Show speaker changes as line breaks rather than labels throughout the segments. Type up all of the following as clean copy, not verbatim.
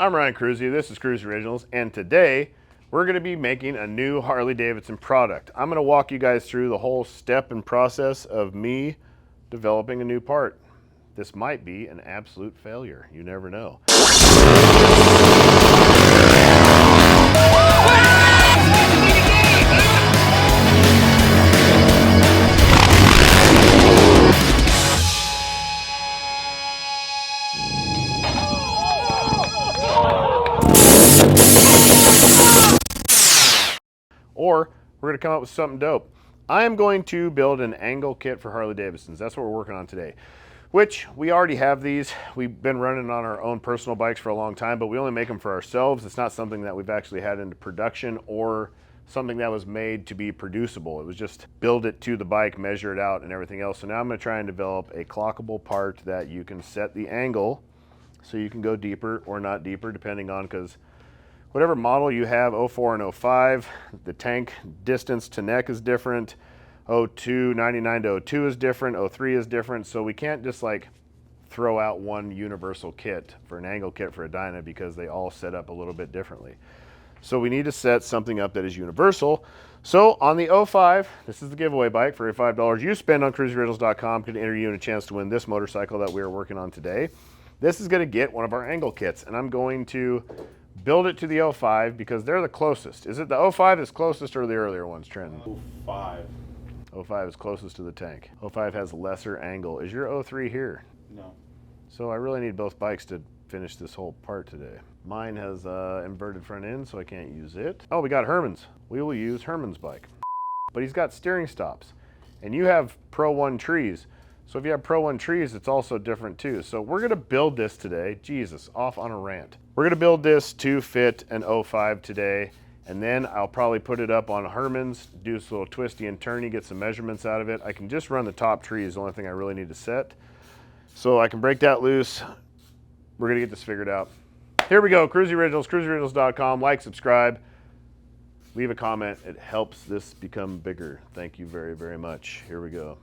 I'm Ryan Kruesi, this is Kruesi Originals, and today we're going to be making a new Harley Davidson product. I'm going to walk you guys through the whole step and process of me developing a new part. This might be an absolute failure, you never know. Or we're going to come up with something dope. I am going to build an angle kit for Harley Davidsons. That's what we're working on today, which we already have these. We've been running on our own personal bikes for a long time, but we only make them for ourselves. It's not something that we've actually had into production or something that was made to be producible. It was just build it to the bike, measure it out and everything else. So now I'm going to try and develop a clockable part that you can set the angle so you can go deeper or not deeper depending on, because whatever model you have, 04 and 05, the tank distance to neck is different. 02, 99 to 02 is different. 03 is different. So we can't just like throw out one universal kit for an angle kit for a Dyna because they all set up a little bit differently. So we need to set something up that is universal. So on the 05, this is the giveaway bike. For every $5 you spend on KruesiOriginals.com could enter you in a chance to win this motorcycle that we are working on today. This is going to get one of our angle kits, and I'm going to build it to the 05 because they're the closest. Is it the 05 that's closest or the earlier ones, Trenton?
05.
05 is closest to the tank. 05 has lesser angle. Is your 03 here?
No.
So I really need both bikes to finish this whole part today. Mine has inverted front end, so I can't use it. Oh, we got Herman's. We will use Herman's bike. But he's got steering stops. And you have Pro 1 trees. So if you have Pro 1 trees, it's also different too. So we're gonna build this today. Jesus, off on a rant. We're gonna build this to fit an 05 today, and then I'll probably put it up on Herman's, do this little twisty and turny, get some measurements out of it. I can just run the top tree is the only thing I really need to set. So I can break that loose. We're gonna get this figured out. Here we go, Kruesi Originals, KruesiOriginals.com. Like, subscribe, leave a comment. It helps this become bigger. Thank you very, very much. Here we go.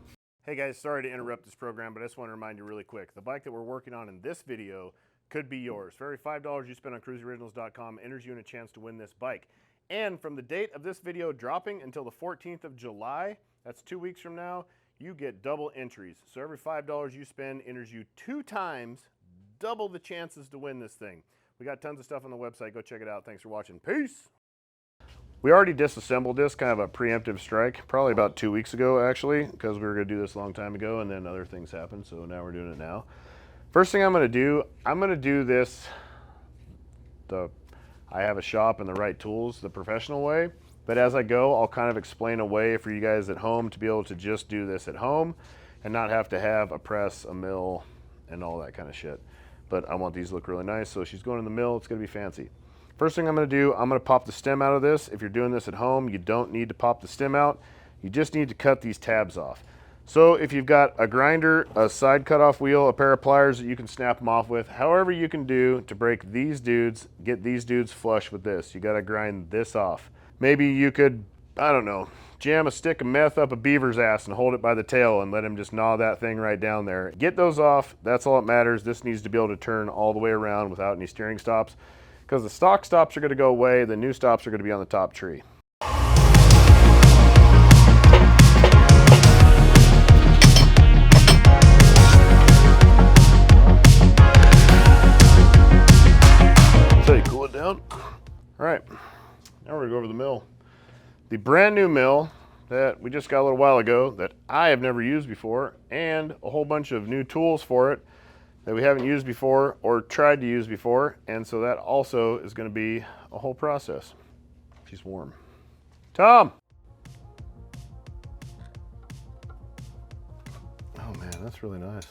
Hey guys, sorry to interrupt this program, but I just want to remind you really quick. The bike that we're working on in this video could be yours. For every $5 you spend on KruesiOriginals.com enters you in a chance to win this bike. And from the date of this video dropping until the 14th of July, that's 2 weeks from now, you get double entries. So every $5 you spend enters you 2 times, double the chances to win this thing. We got tons of stuff on the website. Go check it out. Thanks for watching. Peace. We already disassembled this, kind of a preemptive strike, probably about 2 weeks ago actually, because we were going to do this a long time ago and then other things happened, so now we're doing it now. First thing I'm going to do this, I have a shop and the right tools, the professional way, but as I go, I'll kind of explain a way for you guys at home to be able to just do this at home and not have to have a press, a mill, and all that kind of shit. But I want these to look really nice, so she's going in the mill, it's going to be fancy. First thing I'm going to do, I'm going to pop the stem out of this. If you're doing this at home, you don't need to pop the stem out. You just need to cut these tabs off. So if you've got a grinder, a side cutoff wheel, a pair of pliers that you can snap them off with, however you can do to break these dudes, get these dudes flush with this. You got to grind this off. Maybe you could, I don't know, jam a stick of meth up a beaver's ass and hold it by the tail and let him just gnaw that thing right down there. Get those off. That's all that matters. This needs to be able to turn all the way around without any steering stops, because the stock stops are going to go away. The new stops are going to be on the top tree. So you cool it down. All right, now we're going to go over the mill. The brand new mill that we just got a little while ago that I have never used before, and a whole bunch of new tools for it that we haven't used before or tried to use before, and so that also is going to be a whole process. She's warm. Tom! Oh man, that's really nice.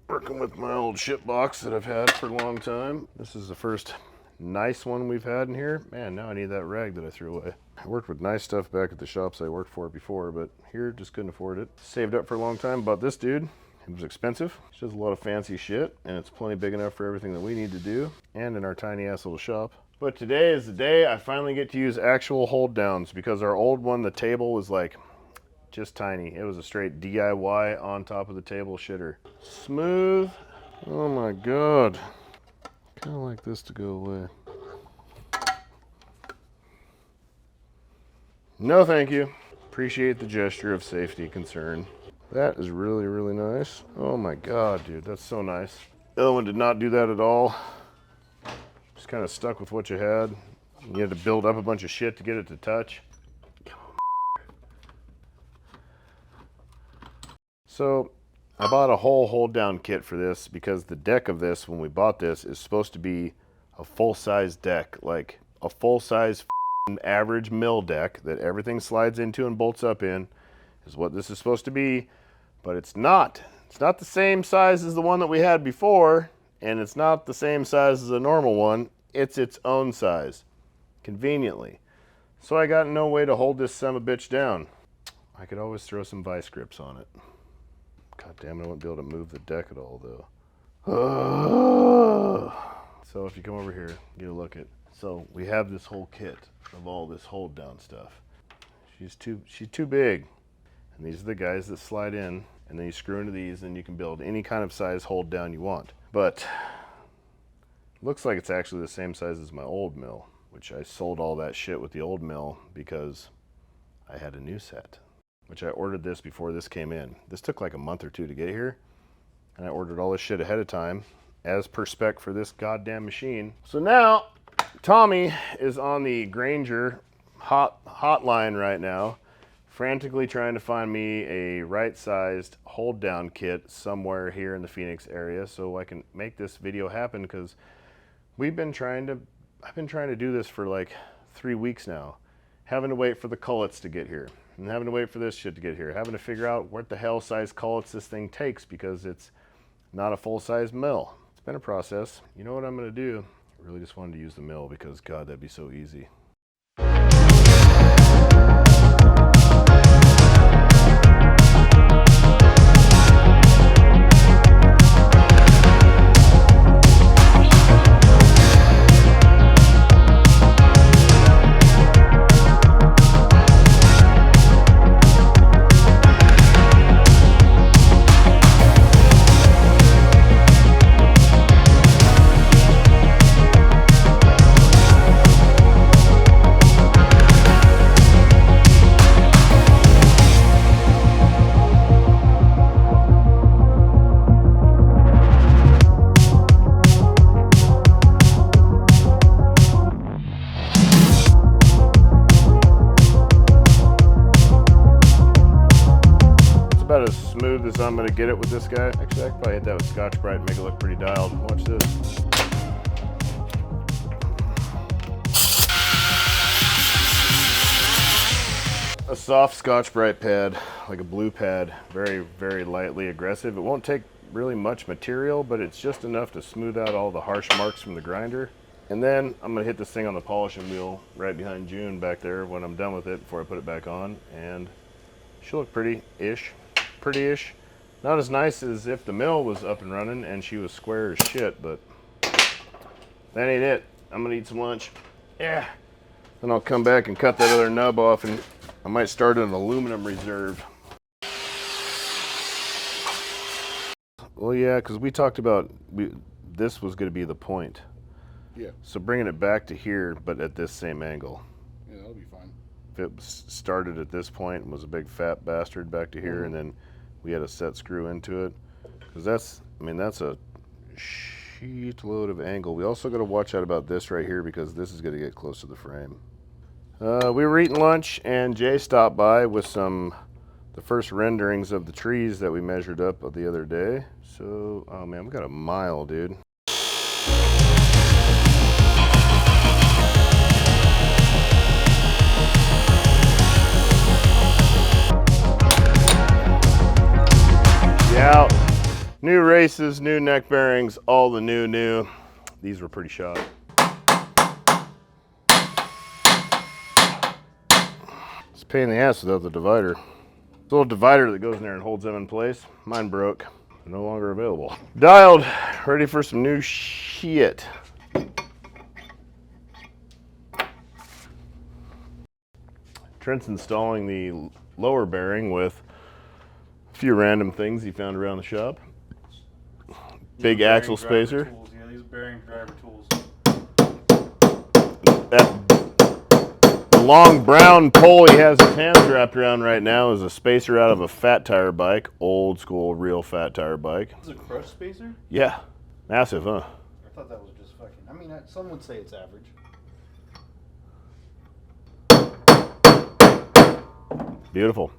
Working with my old ship box that I've had for a long time. This is the first nice one we've had in here. Man, now I need that rag that I threw away. I worked with nice stuff back at the shops I worked for before, but here just couldn't afford it. Saved up for a long time, bought this dude. It was expensive. It's just a lot of fancy shit, and it's plenty big enough for everything that we need to do, and in our tiny ass little shop. But today is the day I finally get to use actual hold downs, because our old one, the table was like just tiny. It was a straight DIY on top of the table shitter. Smooth. Oh my God. Kind of like this to go away. No, thank you. Appreciate the gesture of safety concern. That is really, really nice. Oh my God, dude, that's so nice. The other one did not do that at all. Just kind of stuck with what you had. You had to build up a bunch of shit to get it to touch. So I bought a whole hold down kit for this because the deck of this, when we bought this, is supposed to be a full-size deck, like a full-size average mill deck that everything slides into and bolts up in is what this is supposed to be, but it's not. It's not the same size as the one that we had before, and it's not the same size as a normal one. It's its own size, conveniently. So I got no way to hold this son-of-a-bitch down. I could always throw some vice grips on it. God damn it, I won't be able to move the deck at all, though. So if you come over here, get a look at. So we have this whole kit of all this hold down stuff. She's too big. And these are the guys that slide in, and then you screw into these, and you can build any kind of size hold down you want. But looks like it's actually the same size as my old mill, which I sold all that shit with the old mill because I had a new set, which I ordered this before this came in. This took like a month or two to get here, and I ordered all this shit ahead of time as per spec for this goddamn machine. So now Tommy is on the Granger hotline right now, frantically trying to find me a right-sized hold-down kit somewhere here in the Phoenix area so I can make this video happen, because I've been trying to do this for like 3 weeks now, having to wait for the cullets to get here, and having to wait for this shit to get here, having to figure out what the hell size cullets this thing takes because it's not a full-size mill. It's been a process. You know what I'm gonna do? I really just wanted to use the mill because, God, that'd be so easy. About as smooth as I'm gonna get it with this guy. Actually, I could probably hit that with Scotch-Brite and make it look pretty dialed. Watch this. A soft Scotch-Brite pad, like a blue pad, very, very lightly aggressive. It won't take really much material, but it's just enough to smooth out all the harsh marks from the grinder. And then I'm gonna hit this thing on the polishing wheel right behind June back there when I'm done with it before I put it back on, and she'll look pretty-ish. Pretty-ish. Not as nice as if the mill was up and running and she was square as shit, but that ain't it. I'm gonna eat some lunch. Yeah. Then I'll come back and cut that other nub off, and I might start an aluminum reserve. Well, yeah, because we talked about this was going to be the point.
Yeah.
So bringing it back to here, but at this same angle.
Yeah, that'll be fine.
If it started at this point and was a big fat bastard back to here, and then we had a set screw into it, because that's a sheet load of angle. We also got to watch out about this right here, because this is going to get close to the frame. We were eating lunch, and Jay stopped by with the first renderings of the trees that we measured up the other day. So, oh man, we got a mile, dude. Yeah, new races, new neck bearings, all the new. These were pretty shot. It's a pain in the ass without the divider. It's a little divider that goes in there and holds them in place. Mine broke, no longer available. Dialed, ready for some new shit. Trent's installing the lower bearing with a few random things he found around the shop. Big axle spacer.
Yeah, these bearing driver tools.
The long brown pole he has his hands wrapped around right now is a spacer out of a fat tire bike. Old school, real fat tire bike.
Is it a crush spacer?
Yeah. Massive, huh?
I thought that was just fucking. I mean, some would say it's average.
Beautiful.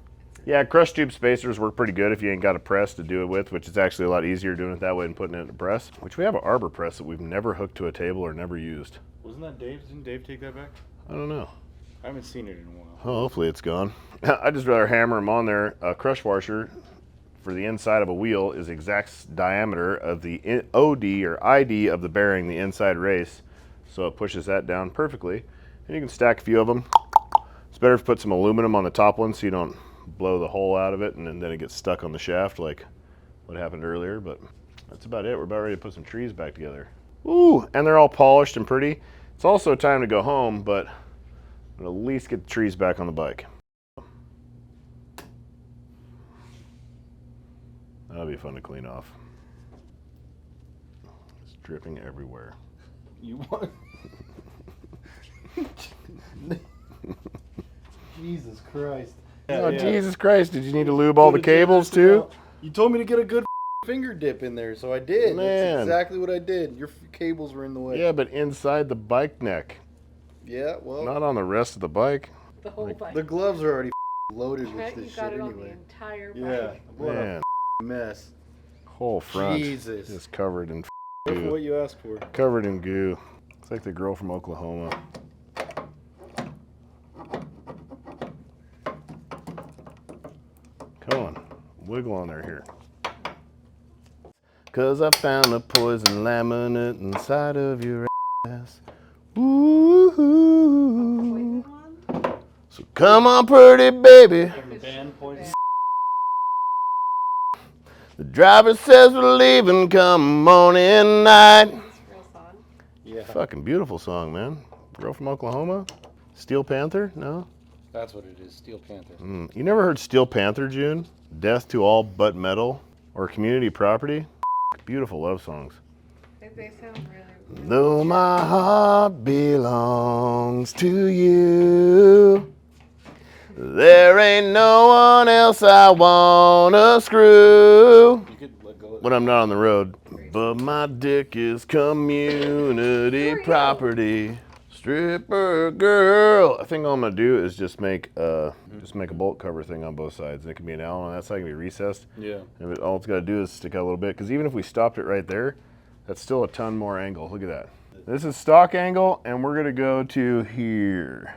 Yeah, crush tube spacers work pretty good if you ain't got a press to do it with, which is actually a lot easier doing it that way than putting it in a press. Which we have an arbor press that we've never hooked to a table or never used.
Wasn't that Dave? Didn't Dave take that back?
I don't know.
I haven't seen it in a while.
Oh, hopefully it's gone. I'd just rather hammer them on there. A crush washer for the inside of a wheel is exact diameter of the OD or ID of the bearing, the inside race. So it pushes that down perfectly. And you can stack a few of them. It's better if you put some aluminum on the top one so you don't blow the hole out of it and then it gets stuck on the shaft like what happened earlier. But that's about it. We're about ready to put some trees back together. Ooh, and they're all polished and pretty. It's also time to go home, but I'm gonna at least get the trees back on the bike. That'll be fun to clean off. It's dripping everywhere.
You want? Jesus Christ.
Oh, Jesus Christ, did you need to lube all the cables too?
You told me to get a good finger dip in there, so I did.
Man.
That's exactly what I did. Your cables were in the way.
Yeah, but inside the bike neck.
Yeah, well.
Not on the rest of the bike.
The whole bike.
The gloves are already loaded with
Right,
this
you
shit
got it on the
anyway.
entire bike.
Yeah, what
Man,
a mess.
whole front
Jesus.
is covered in
Careful
goo.
what you asked for.
Covered in goo. It's like the girl from Oklahoma. Come on, wiggle on there here. 'Cause I found a poison laminate inside of your ass. Ooh.
Poison one?
So come on, pretty baby.
From the band Poison.
The driver says we're leaving, come on in night.
It's a real song.
Yeah,
Fucking beautiful song, man. Girl from Oklahoma? Steel Panther? No?
that's what it is. Steel Panther.
You never heard Steel Panther, June? Death to All But Metal? Or Community Property? Beautiful love songs.
They sound really, really
Though my heart belongs to you, there ain't no one else I wanna screw
You could let go of
when I'm not on the road. But my dick is community property. Stripper girl. I think all I'm gonna do is just make a bolt cover thing on both sides. It can be an Allen on that side, it can be recessed.
Yeah.
And all it's gotta do is stick out a little bit, because even if we stopped it right there, that's still a ton more angle. Look at that. This is stock angle, and we're gonna go to here.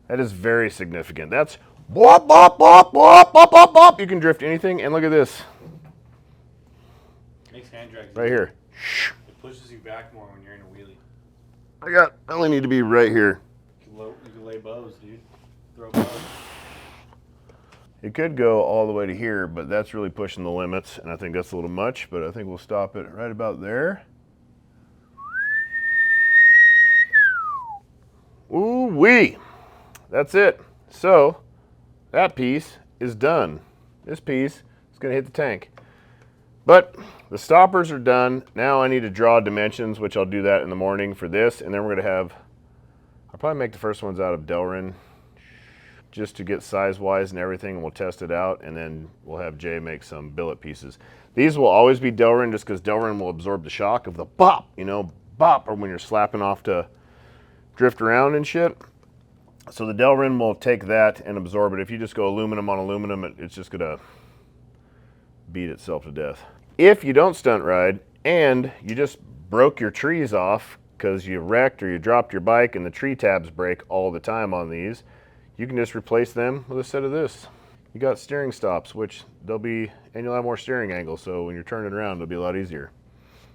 That is very significant. That's bop, bop, bop, bop, bop, bop, bop. You can drift anything, and look at this.
Makes hand drags.
Right here.
It pushes you back more when you're in a wheelie.
I only need to be right here.
You can lay bows, dude. Throw bows.
It could go all the way to here, but that's really pushing the limits, and I think that's a little much, but I think we'll stop it right about there. Ooh-wee. That's it. So, that piece is done. This piece is gonna hit the tank. But the stoppers are done. Now I need to draw dimensions, which I'll do that in the morning for this, and then we're gonna have, I'll probably make the first ones out of Delrin, just to get size-wise and everything, and we'll test it out, and then we'll have Jay make some billet pieces. These will always be Delrin, just because Delrin will absorb the shock of the bop, you know, bop, or when you're slapping off to drift around and shit. So the Delrin will take that and absorb it. If you just go aluminum on aluminum, it's just gonna beat itself to death. If you don't stunt ride, and you just broke your trees off because you wrecked or you dropped your bike and the tree tabs break all the time on these, you can just replace them with a set of this. You got steering stops, which they'll be, and you'll have more steering angle, so when you're turning around, it'll be a lot easier.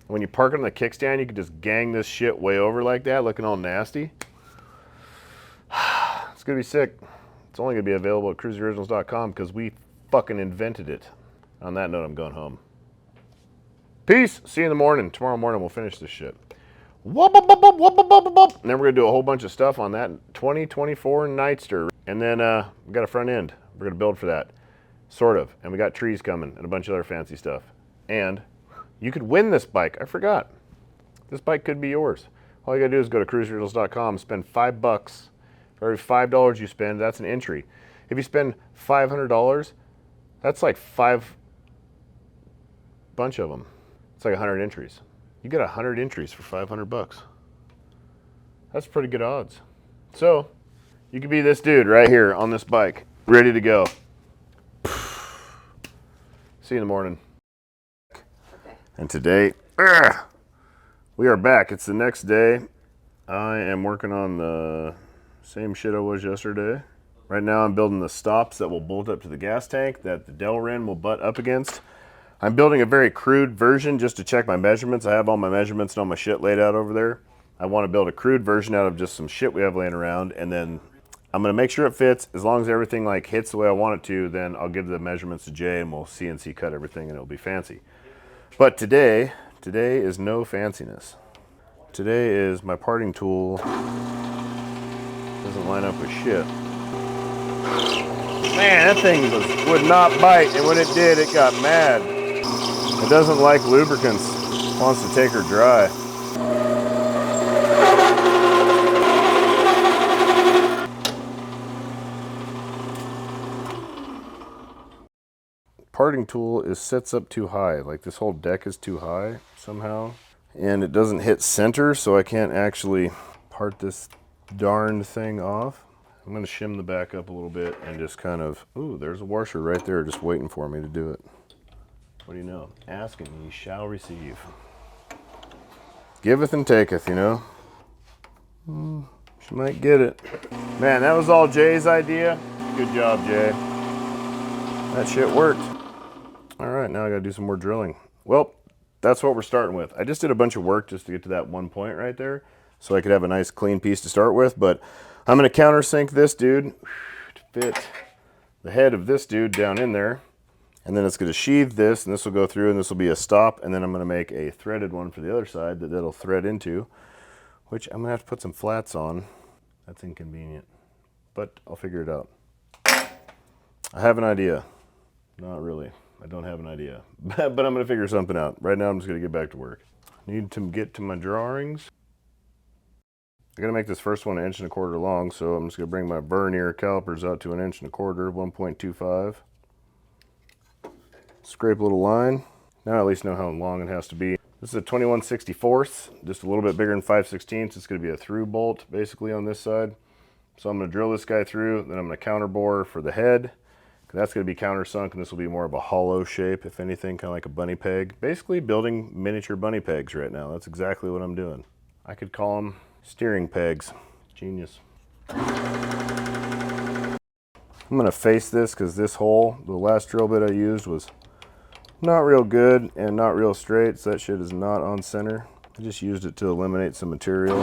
When you park it on the kickstand, you can just gang this shit way over like that, looking all nasty. It's gonna be sick. It's only gonna be available at KruesiOriginals.com because we fucking invented it. On that note, I'm going home. Peace. See you in the morning. Tomorrow morning, we'll finish this shit. Whoop, whoop, whoop, whoop, whoop, whoop, whoop. And then we're gonna do a whole bunch of stuff on that 2024 Nightster. And then we got a front end. We're gonna build for that, sort of. And we got trees coming and a bunch of other fancy stuff. And you could win this bike. I forgot. This bike could be yours. All you gotta do is go to KruesiOriginals.com, spend $5. For every $5 you spend, that's an entry. If you spend $500, that's like 5 bunch of them. It's like 100 entries. You get 100 entries for $500. That's pretty good odds. So, you could be this dude right here on this bike, ready to go. See you in the morning.
Okay.
And today, we are back. It's the next day. I am working on the same shit I was yesterday. Right now I'm building the stops that will bolt up to the gas tank that the Delrin will butt up against. I'm building a very crude version just to check my measurements. I have all my measurements and all my shit laid out over there. I want to build a crude version out of just some shit we have laying around, and then I'm going to make sure it fits. As long as everything like hits the way I want it to, then I'll give the measurements to Jay and we'll CNC cut everything and it'll be fancy. But today is no fanciness. Today is my parting tool doesn't line up with shit. Man, that thing would not bite, and when it did, it got mad. It doesn't like lubricants. It wants to take her dry. Parting tool sets up too high. Like this whole deck is too high somehow. And it doesn't hit center, so I can't actually part this darned thing off. I'm gonna shim the back up a little bit and just kind of, ooh, there's a washer right there just waiting for me to do it. What do you know? Ask and ye shall receive. Giveth and taketh, you know? She might get it. Man, that was all Jay's idea. Good job, Jay. That shit worked. All right, now I gotta do some more drilling. Well, that's what we're starting with. I just did a bunch of work just to get to that one point right there so I could have a nice clean piece to start with, but I'm gonna countersink this dude to fit the head of this dude down in there, and then it's gonna sheathe this, and this will go through, and this will be a stop, and then I'm gonna make a threaded one for the other side that it'll thread into, which I'm gonna have to put some flats on. That's inconvenient, but I'll figure it out. I have an idea. Not really. I don't have an idea, but I'm going to figure something out. Right now, I'm just going to get back to work. Need to get to my drawings. I got to make this first one 1.25 inches long, so I'm just going to bring my vernier calipers out to 1.25 inches, 1.25. Scrape a little line. Now I at least know how long it has to be. This is a 21/64, just a little bit bigger than 5/16. It's going to be a through bolt, basically, on this side. So I'm going to drill this guy through, then I'm going to counter bore for the head. That's going to be countersunk, and this will be more of a hollow shape, if anything, kind of like a bunny peg. Basically building miniature bunny pegs right now. That's exactly what I'm doing. I could call them steering pegs. Genius. I'm going to face this because this hole, the last drill bit I used was not real good and not real straight, so that shit is not on center. I just used it to eliminate some material.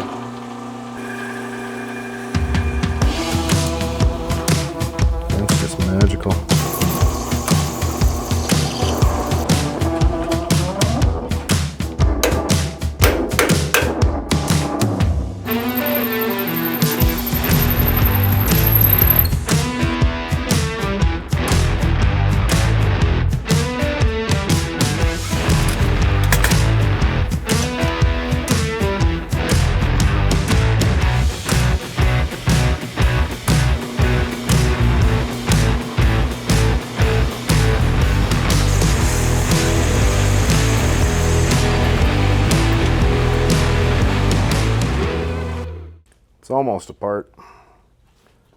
It's just magical. It's almost apart.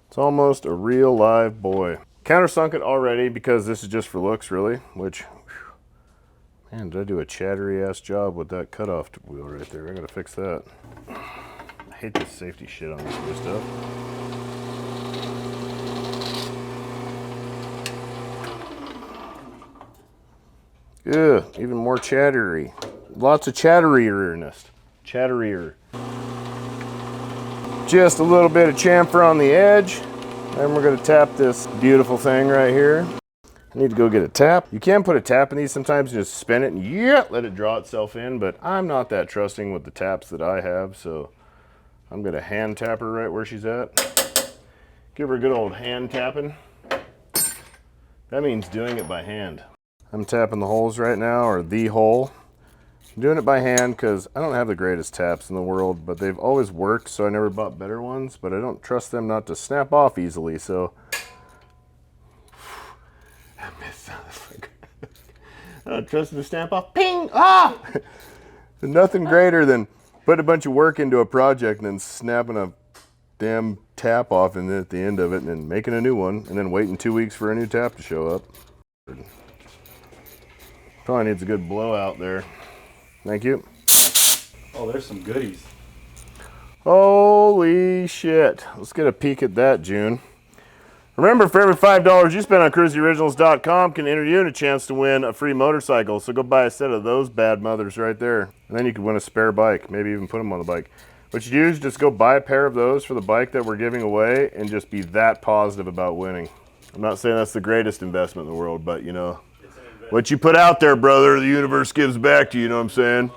It's almost a real live boy. Countersunk it already because this is just for looks, really, which, whew, man, did I do a chattery ass job with that cutoff wheel right there. I gotta fix that. I hate this safety shit on this new stuff. Yeah, even more chattery. Lots of chatterierness. Chatterier. Just a little bit of chamfer on the edge. Then we're gonna tap this beautiful thing right here. I need to go get a tap. You can put a tap in these sometimes and just spin it and let it draw itself in, but I'm not that trusting with the taps that I have, so I'm gonna hand tap her right where she's at. Give her a good old hand tapping. That means doing it by hand. I'm tapping the holes right now, or the hole. I'm doing it by hand because I don't have the greatest taps in the world, but they've always worked, so I never bought better ones, but I don't trust them not to snap off easily, so. I missed I don't trust them to snap off. Ping! Ah! There's nothing greater than putting a bunch of work into a project and then snapping a damn tap off and then at the end of it and then making a new one and then waiting 2 weeks for a new tap to show up. Probably needs a good blowout there. Thank you.
Oh, there's some goodies.
Holy shit. Let's get a peek at that, June. Remember, for every $5 you spend on KruesiOriginals.com can enter you in a chance to win a free motorcycle. So go buy a set of those bad mothers right there. And then you could win a spare bike, maybe even put them on the bike. What you do is just go buy a pair of those for the bike that we're giving away and just be that positive about winning. I'm not saying that's the greatest investment in the world, but you know, what you put out there, brother, the universe gives back to you, you know what I'm saying?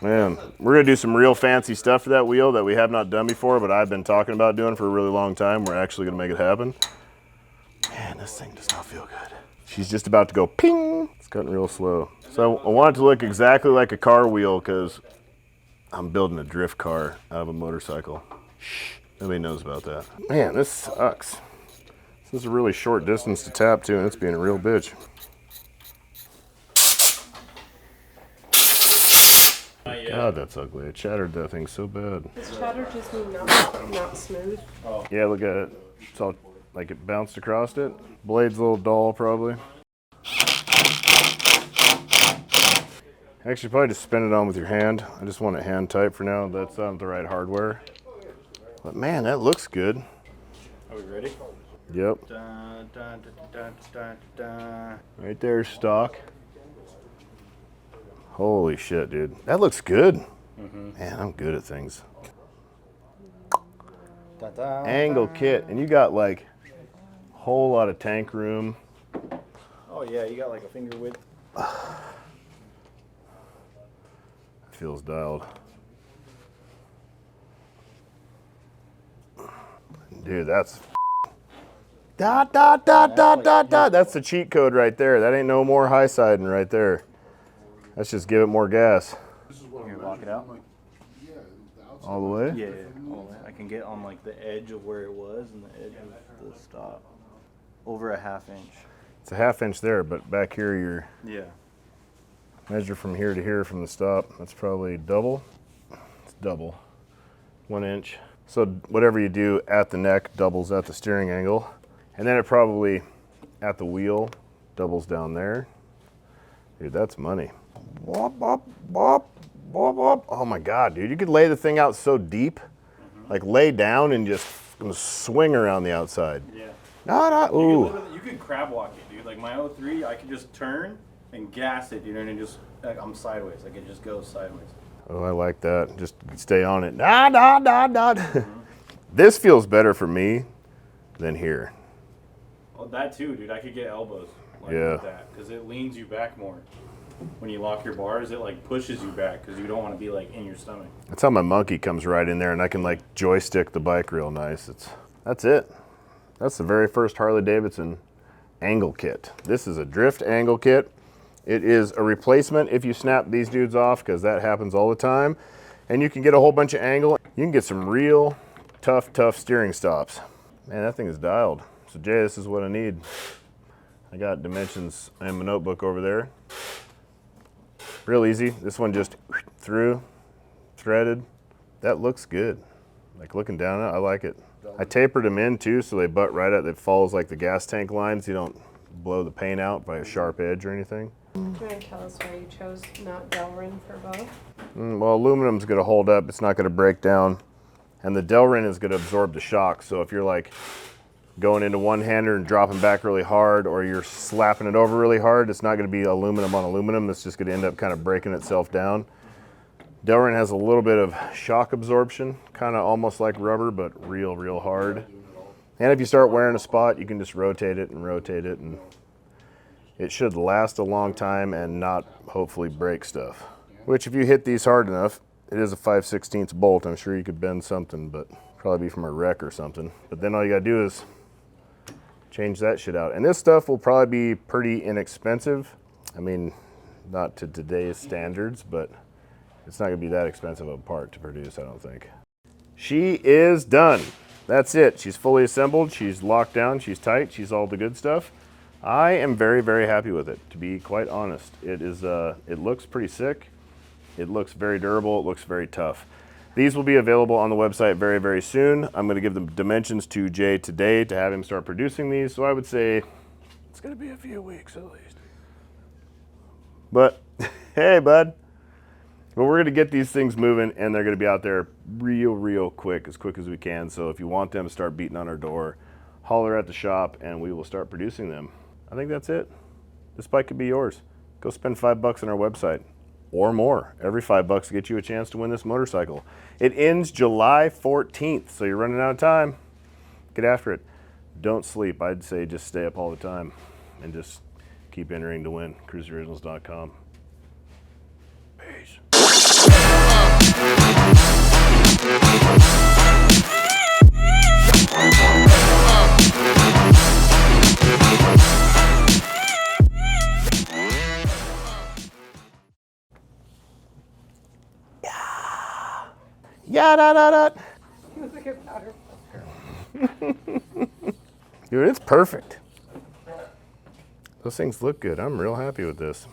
Man, we're gonna do some real fancy stuff for that wheel that we have not done before, but I've been talking about doing for a really long time. We're actually gonna make it happen. Man, this thing does not feel good. She's just about to go ping. It's cutting real slow. So I want it to look exactly like a car wheel because I'm building a drift car out of a motorcycle. Shh, nobody knows about that. Man, this sucks. This is a really short distance to tap to, and it's being a real bitch. God, that's ugly. I chattered that thing so bad.
Does chatter just mean not smooth?
Yeah, look at it. It's all like it bounced across it. Blade's a little dull, probably. Actually, probably just spin it on with your hand. I just want it hand tight for now. That's not the right hardware. But man, that looks good.
Are we ready?
Yep.
Dun, dun, dun, dun, dun, dun.
Right there, stock. Holy shit, dude. That looks good. Man, I'm good at things.
Dun, dun,
Angle
dun.
kit, and you got like a whole lot of tank room.
Oh yeah, you got like a finger width.
Feels dialed. Dude, that's dot, dot, dot, dot, dot, dot. That's the cheat code right there. That ain't no more high siding right there. Let's just give it more gas.
Here, lock it out.
All the way?
Yeah, all the way. I can get on like the edge of where it was and the edge of the stop. Over a 1/2 inch.
It's a 1/2 inch there, but back here you're
Yeah.
measure from here to here from the stop. That's probably double. It's double. 1 inch. So whatever you do at the neck doubles at the steering angle. And then it probably at the wheel doubles down there. Dude, that's money. Bop, bop, bop, bop, bop. Oh my God, dude. You could lay the thing out so deep. Like lay down and just swing around the outside.
Yeah.
Ooh.
You could crab walk it, dude. Like my 03, I could just turn and gas it, dude, and it just, like, I'm sideways. Like it just goes sideways.
Oh, I like that. Just stay on it. This feels better for me than here.
Well, that too, dude. I could get elbows like
Yeah.
with that because it leans you back more. When you lock your bars, it like pushes you back because you don't want to be like in your stomach.
That's how my monkey comes right in there, and I can like joystick the bike real nice. That's it. That's the very first Harley Davidson angle kit. This is a drift angle kit. It is a replacement if you snap these dudes off, because that happens all the time. And you can get a whole bunch of angle. You can get some real tough steering stops. Man, that thing is dialed. So Jay, this is what I need. I got dimensions in my notebook over there. Real easy. This one just through, threaded. That looks good. Like looking down at it, I like it. I tapered them in too, so they butt right at, it follows like the gas tank lines. You don't blow the paint out by a sharp edge or anything.
Can you tell us why you chose not Delrin for both?
Well, aluminum's gonna hold up. It's not gonna break down. And the Delrin is gonna absorb the shock. So if you're like going into one-hander and dropping back really hard, or you're slapping it over really hard, it's not gonna be aluminum on aluminum. It's just gonna end up kind of breaking itself down. Delrin has a little bit of shock absorption, kind of almost like rubber, but real hard. And if you start wearing a spot, you can just rotate it, and it should last a long time and not hopefully break stuff. Which if you hit these hard enough, it is a 5/16 bolt. I'm sure you could bend something, but probably be from a wreck or something. But then all you gotta do is change that shit out. And this stuff will probably be pretty inexpensive. I mean, not to today's standards, but It's not gonna be that expensive of a part to produce, I don't think. She is done. That's it. She's fully assembled. She's locked down. She's tight. She's all the good stuff. I am very, very happy with it, to be quite honest. It is. It looks pretty sick. It looks very durable. It looks very tough. These will be available on the website very, very soon. I'm going to give the dimensions to Jay today to have him start producing these. So I would say it's going to be a few weeks at least. But hey, bud. But we're going to get these things moving, and they're going to be out there real quick as we can. So if you want them to start beating on our door, holler at the shop, and we will start producing them. I think that's it. This bike could be yours. Go spend $5 on our website or more. Every $5 to get you a chance to win this motorcycle. It ends July 14th, so you're running out of time. Get after it. Don't sleep. I'd say just stay up all the time and just keep entering to win. KruesiOriginals.com. Peace. Yeah, da da da.
It was like a powder.
Dude, it's perfect. Those things look good. I'm real happy with this.